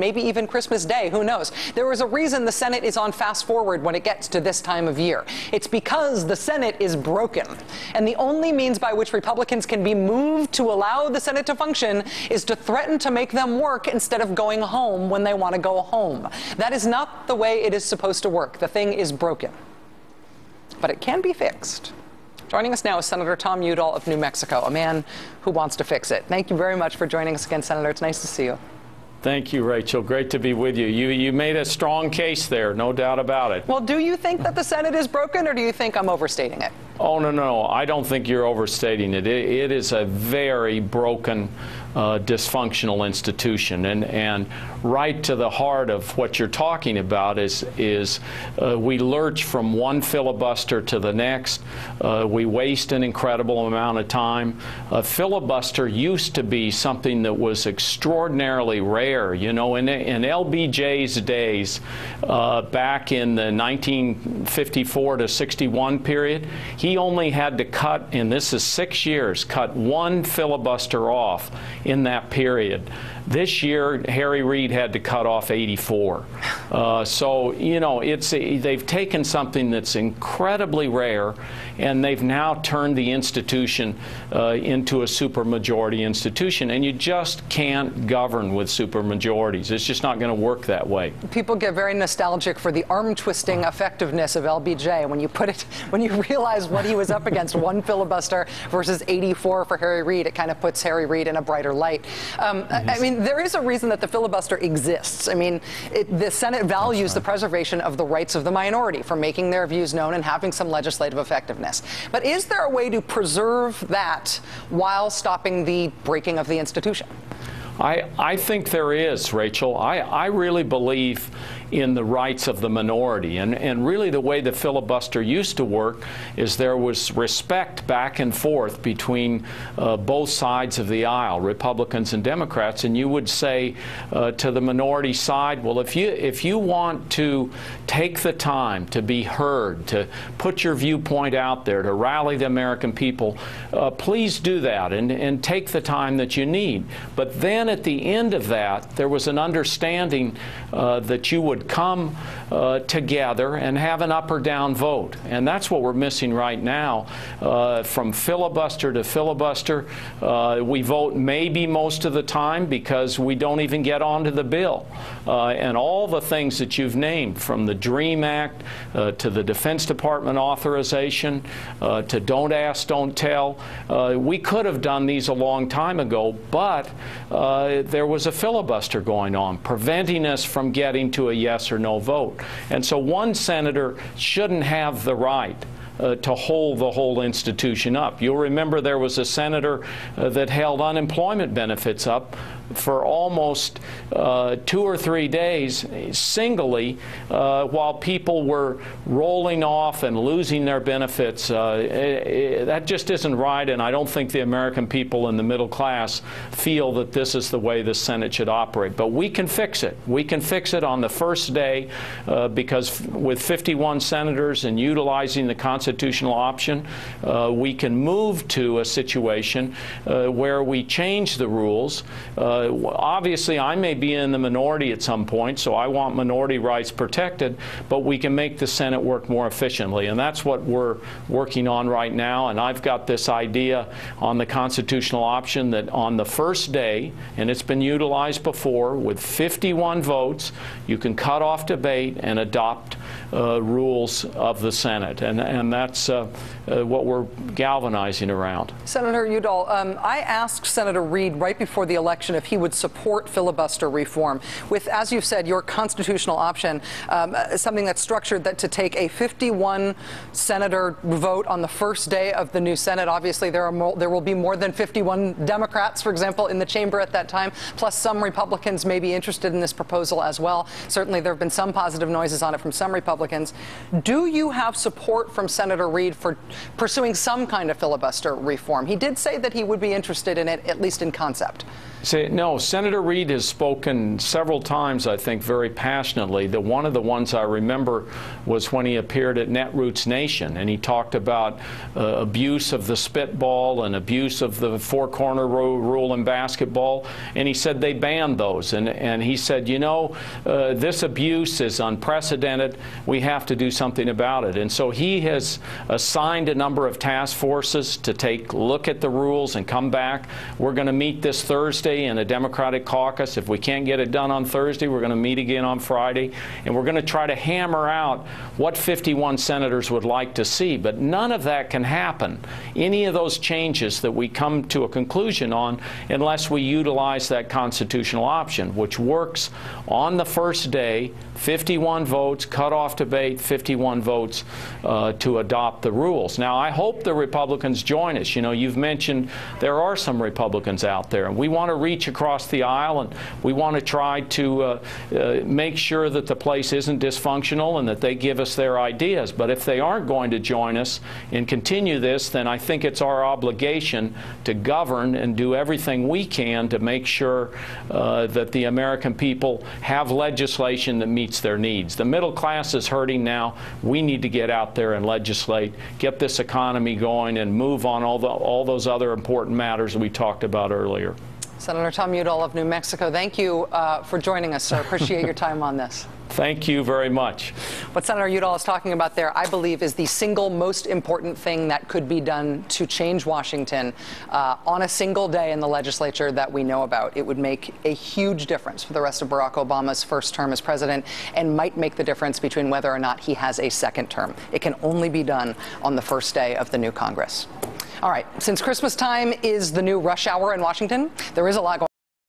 maybe even Christmas Day, who knows? There is a reason the Senate is on fast forward when it gets to this time of year. It's because the Senate is broken. And the only means by which Republicans can be moved to allow the Senate to function is to threaten to make them work instead of going home when they want to go home. That is not the way it is supposed to work. The thing is broken. But it can be fixed. Joining us now is Senator Tom Udall of New Mexico, a man who wants to fix it. Thank you very much for joining us again, Senator. It's nice to see you. Thank you, Rachel. Great to be with you. You made a strong case there, no doubt about it. Well, do you think that the Senate is broken, or do you think I'm overstating it? Oh, no. I don't think you're overstating it. It is a very broken, dysfunctional institution. And right to the heart of what you're talking about is we lurch from one filibuster to the next. We waste an incredible amount of time. A filibuster used to be something that was extraordinarily rare. You know, in LBJ's days, back in the 1954 to 61 period, he only had to cut, and this is 6 years, cut one filibuster off in that period. This year, Harry Reid had to cut off 84. So, you know, they've taken something that's incredibly rare, and they've now turned the institution into a supermajority institution. And you just can't govern with supermajorities. It's just not going to work that way. People get very nostalgic for the arm-twisting effectiveness of LBJ. When you realize what he was up against, one filibuster versus 84 for Harry Reid, it kind of puts Harry Reid in a brighter light. I mean, there is a reason that the filibuster exists. I mean, the Senate values the preservation of the rights of the minority for making their views known and having some legislative effectiveness. But is there a way to preserve that while stopping the breaking of the institution? I think there is, Rachel. I really believe in the rights of the minority. And really the way the filibuster used to work is there was respect back and forth between both sides of the aisle, Republicans and Democrats. And you would say to the minority side, well, if you want to take the time to be heard, to put your viewpoint out there, to rally the American people, please do that and take the time that you need. But then at the end of that, there was an understanding that you would come together and have an up or down vote. And that's what we're missing right now. From filibuster to filibuster, we vote maybe most of the time because we don't even get onto the bill. And all the things that you've named, from the DREAM Act to the Defense Department authorization to Don't Ask, Don't Tell, we could have done these a long time ago, but there was a filibuster going on, preventing us from getting to a yes or no vote. And so one senator shouldn't have the right to hold the whole institution up. You'll remember there was a senator that held unemployment benefits up for almost 2 or 3 days singly while people were rolling off and losing their benefits. That just isn't right, and I don't think the American people in the middle class feel that this is the way the Senate should operate. But we can fix it. We can fix it on the first day because with 51 senators and utilizing the constitutional option, we can move to a situation where we change the rules. Obviously, I may be in the minority at some point, so I want minority rights protected, but we can make the Senate work more efficiently, and that's what we're working on right now. And I've got this idea on the constitutional option that on the first day, and it's been utilized before, with 51 votes, you can cut off debate and adopt rules of the Senate, and that's what we're galvanizing around. Senator Udall, I asked Senator Reid right before the election if he would support filibuster reform with, as you've said, your constitutional option, something that's structured to take a 51 senator vote on the first day of the new Senate. Obviously, there will be more than 51 Democrats, for example, in the chamber at that time, plus some Republicans may be interested in this proposal as well. Certainly, there have been some positive noises on it from some Republicans. Do you have support from Senator Reid for pursuing some kind of filibuster reform? He did say that he would be interested in it, at least in concept. No, Senator Reid has spoken several times, I think, very passionately. One of the ones I remember was when he appeared at Netroots Nation, and he talked about abuse of the spitball and abuse of the four-corner rule in basketball, and he said they banned those. And he said, you know, this abuse is unprecedented. We have to do something about it. And so he has assigned a number of task forces to take a look at the rules and come back. We're going to meet this Thursday in a Democratic caucus. If we can't get it done on Thursday, we're going to meet again on Friday, and we're going to try to hammer out what 51 senators would like to see. But none of that can happen, any of those changes that we come to a conclusion on, unless we utilize that constitutional option, which works on the first day, 51 votes, cut-off debate, 51 votes to adopt the rules. Now, I hope the Republicans join us. You know, you've mentioned there are some Republicans out there, and we want to reach across the aisle, and we want to try to make sure that the place isn't dysfunctional and that they give us their ideas. But if they aren't going to join us and continue this, then I think it's our obligation to govern and do everything we can to make sure that the American people have legislation that meets their needs. The middle class is hurting now. We need to get out there and legislate, get this economy going, and move on all those other important matters we talked about earlier. Senator Tom Udall of New Mexico, thank you for joining us, sir. Appreciate your time on this. Thank you very much. What Senator Udall is talking about there, I believe, is the single most important thing that could be done to change Washington on a single day in the legislature that we know about. It would make a huge difference for the rest of Barack Obama's first term as president, and might make the difference between whether or not he has a second term. It can only be done on the first day of the new Congress. All right, since Christmas time is the new rush hour in Washington, there is a lot going on.